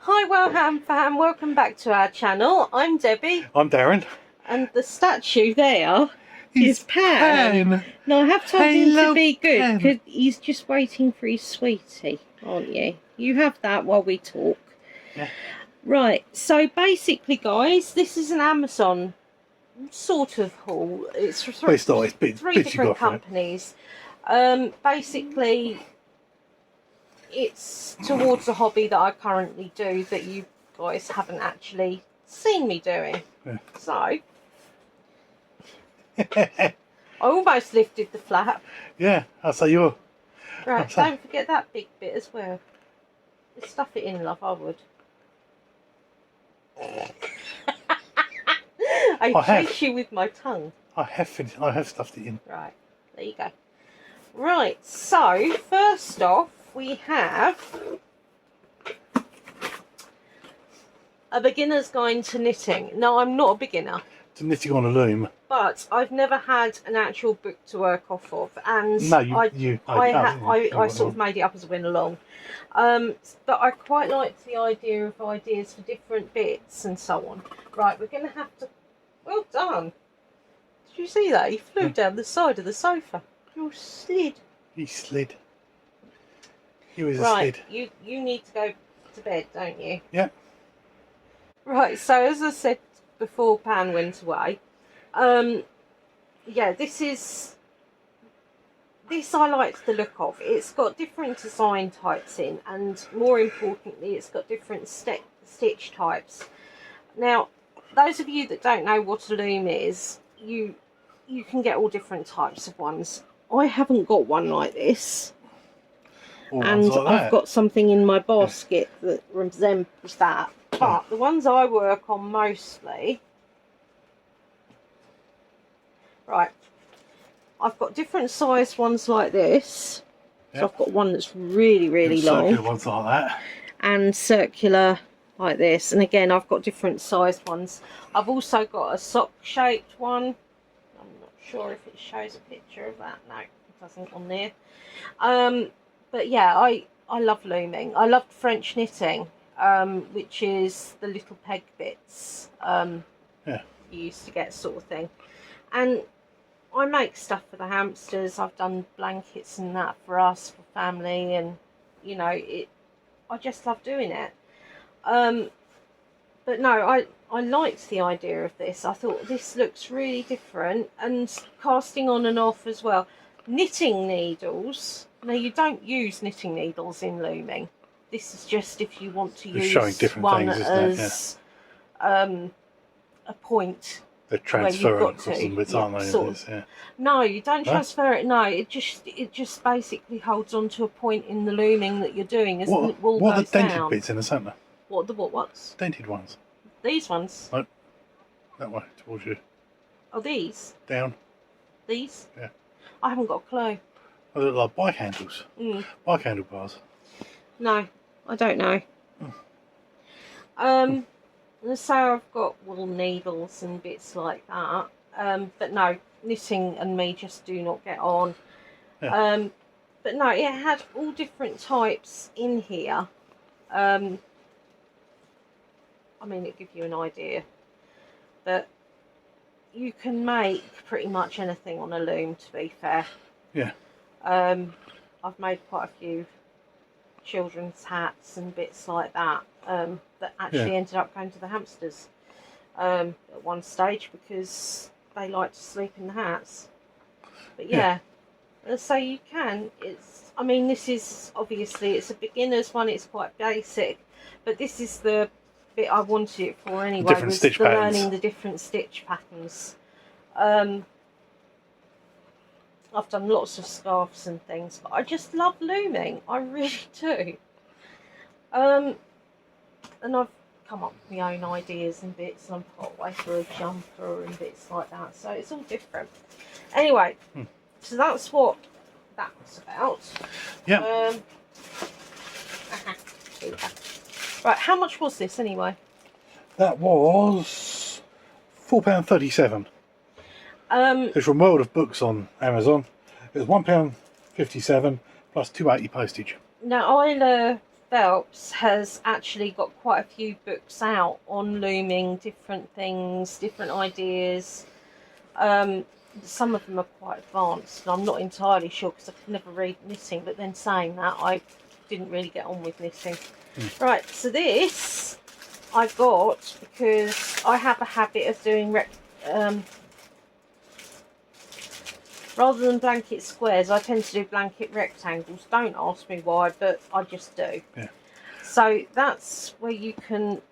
Hi Wellham fam, welcome back to our channel. I'm Debbie. I'm Darren. And the statue there is Pan. Now I have told him to be good because he's just waiting for his sweetie, aren't you? You have that while we talk. Yeah. Right, so basically guys, this is an Amazon sort of haul. It's three different companies. Basically it's towards a hobby that I currently do that you guys haven't actually seen me doing. Yeah. So I almost lifted the flap. Yeah, I'll say you're. Right, don't forget that big bit as well. Stuff it in, love, I would. I chase you with my tongue. I have finished. I have stuffed it in. Right, there you go. Right, so first off, we have a beginner's guide to knitting. Now, I'm not a beginner. To knitting on a loom. But I've never had an actual book to work off of, and no, I sort of made it up as I went along. But I quite liked the idea of ideas for different bits and so on. Right, we're going to have to. Well done. Did you see that? He flew down the side of the sofa. You slid. He slid. He was right, a slid. You need to go to bed, don't you? Yeah. Right, so as I said before Pan went away, yeah, this I liked the look of. It's got different design types in, and more importantly, it's got different stitch types. Now, those of you that don't know what a loom is, you can get all different types of ones. I haven't got one like this. And I've got something in my basket that resembles that. But the ones I work on mostly... Right, I've got different sized ones like this. Yep. So I've got one that's really, really long. Circular ones like that. And circular like this. And again, I've got different sized ones. I've also got a sock shaped one. I'm not sure if it shows a picture of that. No, it doesn't on there. But yeah, I love looming. I love French knitting, which is the little peg bits you used to get, sort of thing. And I make stuff for the hamsters. I've done blankets and that for us, for family, and you know, I just love doing it. But no, I liked the idea of this. I thought this looks really different, and casting on and off as well. Knitting needles. Now, you don't use knitting needles in looming. This is just if you want to use one as a point. They transfer it across them with, aren't they? No, you don't transfer it. No, it just basically holds on to a point in the looming that you're doing as the wool goes down. What are the dented bits in the centre? What's? Dented ones. These ones? No, that way, towards you. Oh, these? Down. These? Yeah. I haven't got a clue. They look like bike handles. Bike handlebars. No, I don't know. So I've got wool needles and bits like that. But no, knitting and me just do not get on. Yeah. But no, it had all different types in here. I mean, it gives you an idea. But you can make pretty much anything on a loom, to be fair. Yeah. I've made quite a few children's hats and bits like that that actually ended up going to the hamsters at one stage because they like to sleep in the hats. But yeah, so you can. I mean, this is obviously it's a beginner's one. It's quite basic, but this is the bit I wanted it for anyway. Was learning the different stitch patterns. I've done lots of scarves and things, but I just love looming. I really do. And I've come up with my own ideas and bits, and I've got away for a jumper and bits like that. So it's all different. Anyway, so that's what that was about. Yeah. Right, how much was this anyway? That was £4.37. It's from World of Books on Amazon. It was £1.57 plus £2.80 postage. Now I Phelps has actually got quite a few books out on looming, different things, different ideas. Some of them are quite advanced, and I'm not entirely sure because I could never read knitting, but then saying that, I didn't really get on with knitting. Right, so this I got because I have a habit of doing rather than blanket squares, I tend to do blanket rectangles. Don't ask me why, but I just do. Yeah. So that's where you can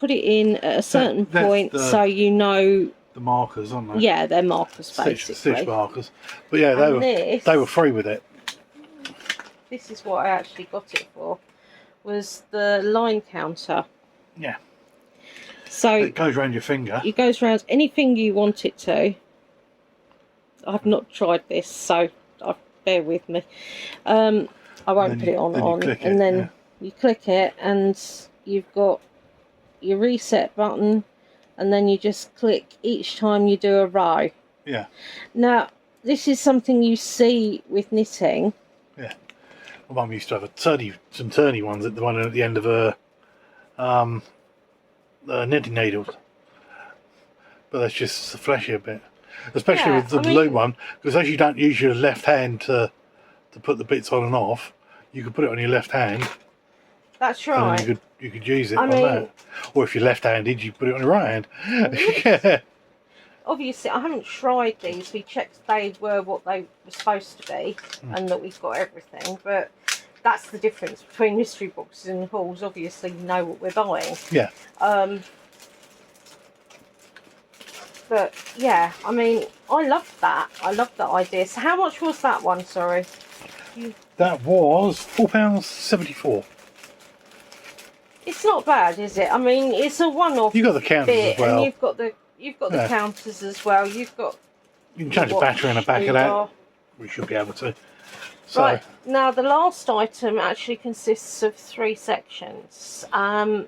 put it in at a certain point, so you know the markers, aren't they? Yeah, they're markers basically. Stitch markers. But yeah, they were free with it. This is what I actually got it for. Was the line counter. Yeah. So it goes around your finger. It goes around any finger you want it to. I've not tried this, so bear with me. I won't put it on, and then you click it, and you've got your reset button, and then you just click each time you do a row. Yeah. Now, this is something you see with knitting. Yeah. My mum used to have some turny ones at the one at the end of her knitting needles, but that's just the fleshier bit. Especially with the loom one, because as you don't use your left hand to put the bits on and off, you could put it on your left hand. That's right. And you could use it on that. Or if you're left-handed, you put it on your right hand. Yeah. Obviously, I haven't tried these. We checked they were what they were supposed to be, and that we've got everything. But that's the difference between mystery boxes and hauls. Obviously, you know what we're buying. Yeah. But yeah, I mean, I love that. I love that idea. So how much was that one, sorry? That was £4.74. It's not bad, is it? I mean, it's a one-off. You've got the counters as well. And you've got the counters as well. You can change the battery in the back of that. We should be able to. So. Right, now the last item actually consists of 3 sections. And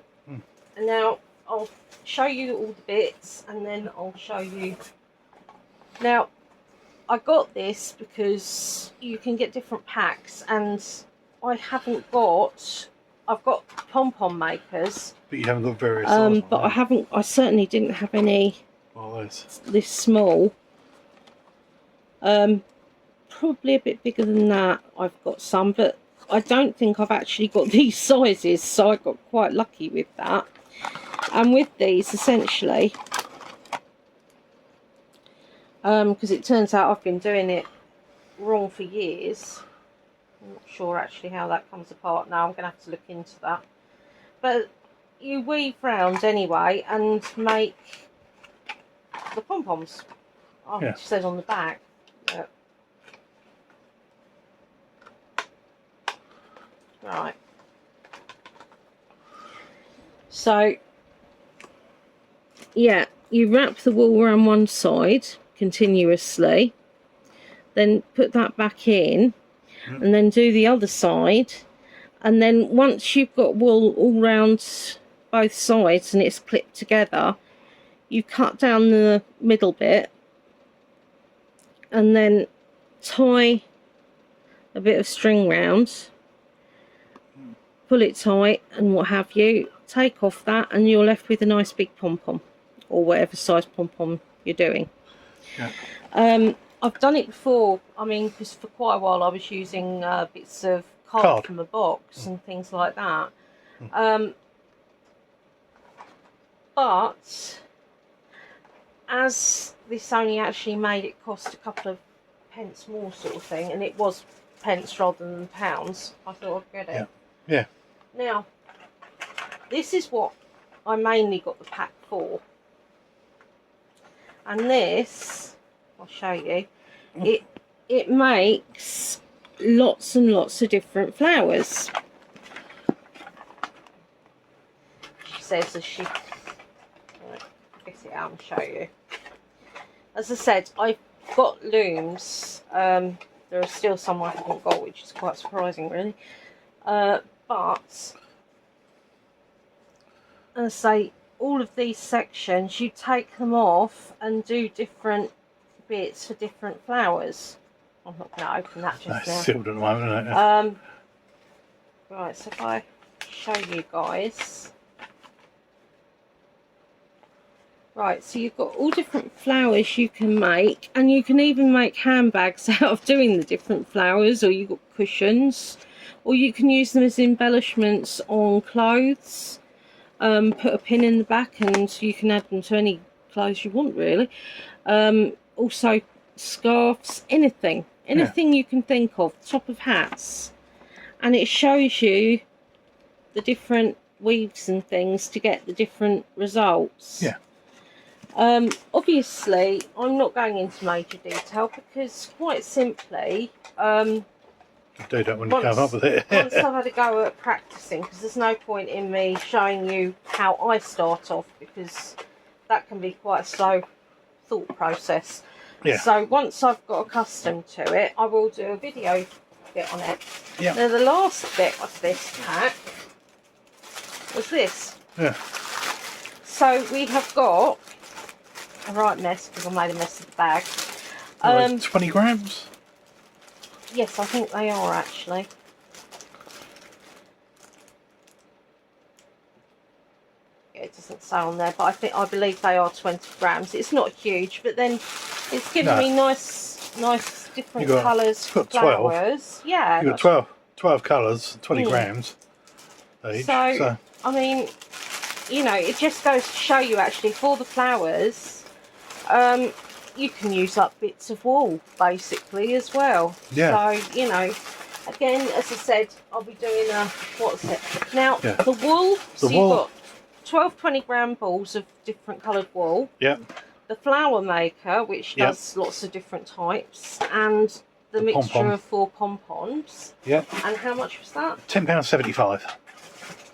now I'll show you all the bits, and then I'll show you. Now, I got this because you can get different packs, and I've got pom-pom makers. But you haven't got various sizes. But I certainly didn't have any this small. Probably a bit bigger than that. I've got some, but I don't think I've actually got these sizes, so I got quite lucky with that. And with these, essentially, because it turns out I've been doing it wrong for years. I'm not sure actually how that comes apart now. I'm going to have to look into that. But you weave round anyway and make the pom-poms. It says on the back. Yeah. Right. So, yeah, you wrap the wool around one side continuously, then put that back in, and then do the other side, and then once you've got wool all round both sides and it's clipped together, you cut down the middle bit and then tie a bit of string round, pull it tight and what have you, take off that, and you're left with a nice big pom-pom, or whatever size pom-pom you're doing. I've done it before. I mean, because for quite a while I was using bits of card from a box and things like that. But as this only actually made it cost a couple of pence more sort of thing, and it was pence rather than pounds, I thought I'd get it. Yeah. Now, this is what I mainly got the pack for. And this, I'll show you, it makes lots and lots of different flowers. She says as she gets it out and show you. As I said, I've got looms. There are still some I haven't got, which is quite surprising really. But as I say, all of these sections, you take them off and do different bits for different flowers. I'm not going to open that just now. It's sealed at the moment, isn't it? Right, so if I show you guys. Right, so you've got all different flowers you can make, and you can even make handbags out of doing the different flowers, or you've got cushions, or you can use them as embellishments on clothes. Put a pin in the back and you can add them to any clothes you want, really. Also scarves, anything you can think of, top of hats, and it shows you the different weaves and things to get the different results. Yeah. Obviously I'm not going into major detail because quite simply do that when you come up with it. once I've had a go at practicing, because there's no point in me showing you how I start off, because that can be quite a slow thought process. Yeah. So once I've got accustomed to it, I will do a video bit on it. Yeah. Now the last bit of this pack was this. Yeah. So we have got a right mess, because I made a mess of the bag. 20 grams? Yes, I think they are actually. Yeah, it doesn't say on there, but I believe they are 20 grams. It's not huge, but then it's giving me nice different colours for flowers. Yeah. You've got 12 colours, 20 grams each. So, I mean, you know, it just goes to show you actually for the flowers, you can use up bits of wool basically as well. Yeah. So, you know, again, as I said, I'll be doing a, what's it? Now, the wool, you've got 12, 20 gram balls of different coloured wool. Yeah. The flower maker, which does lots of different types, and the mixture of 4 pom-poms. Yeah. And how much was that? £10.75.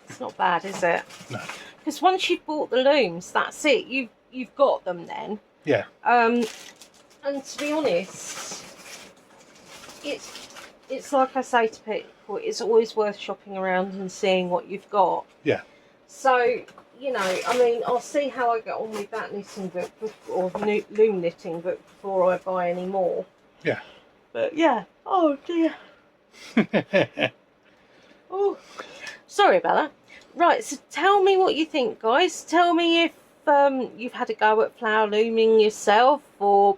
It's not bad, is it? No. Because once you've bought the looms, that's it. You've got them then. Yeah. And to be honest, it's like I say to people, it's always worth shopping around and seeing what you've got. Yeah. So, you know, I mean, I'll see how I get on with that knitting book or loom knitting book before I buy any more. Yeah. But yeah. Oh dear. Oh, sorry about that. Right, so tell me what you think, guys. Tell me if you've had a go at flower looming yourself, or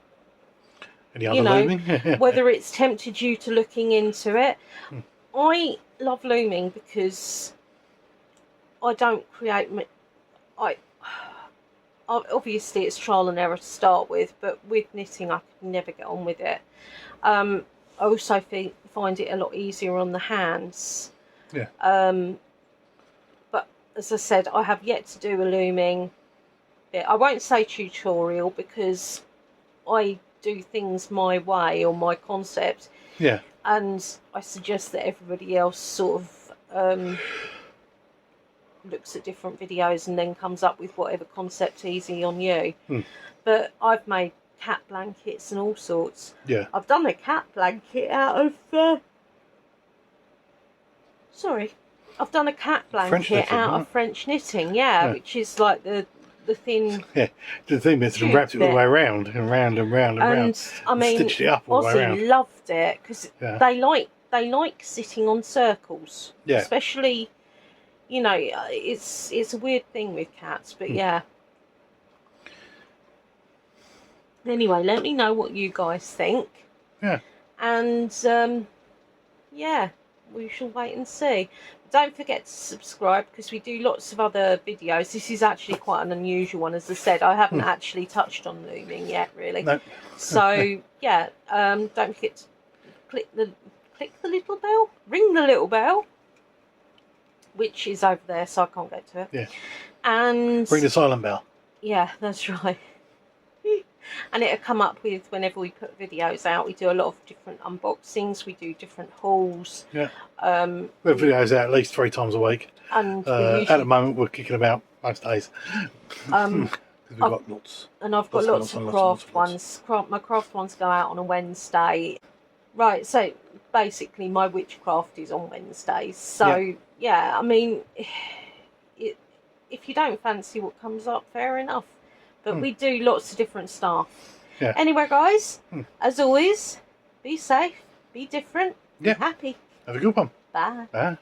any other looming? whether it's tempted you to looking into it. I love looming because I don't create. Obviously it's trial and error to start with, but with knitting I could never get on with it. I also find it a lot easier on the hands. Yeah. But as I said, I have yet to do a looming bit. I won't say tutorial because I do things my way or my concept. Yeah. And I suggest that everybody else sort of looks at different videos and then comes up with whatever concept's easy on you. But I've made cat blankets and all sorts. Yeah. I've done a cat blanket out of I've done a cat blanket out of French knitting, yeah, which is like the thin. Yeah, the thing is, and wrapped it all the way around and round and round and round. And I mean, stitched it up all the way around. Ozzy loved it because they like sitting on circles. Yeah. Especially, you know, it's a weird thing with cats, but yeah. Anyway, let me know what you guys think. Yeah. And yeah, we shall wait and see. Don't forget to subscribe because we do lots of other videos. This is actually quite an unusual one. As I said, I haven't actually touched on looming yet, really. No. So yeah, don't forget to click the little bell, ring the little bell, which is over there, so I can't get to it. Yeah. And ring the silent bell. Yeah, that's right. And it'll come up with whenever we put videos out. We do a lot of different unboxings. We do different hauls. Yeah. We have videos out at least 3 times a week. And at the moment, we're kicking about most days. We've got lots. And I've got lots of craft ones. My craft ones go out on a Wednesday. Right, so basically my witchcraft is on Wednesdays. So yeah, I mean, if you don't fancy what comes up, fair enough. But we do lots of different stuff. Yeah. Anyway, guys, as always, be safe, be different, be happy. Have a good one. Bye. Bye.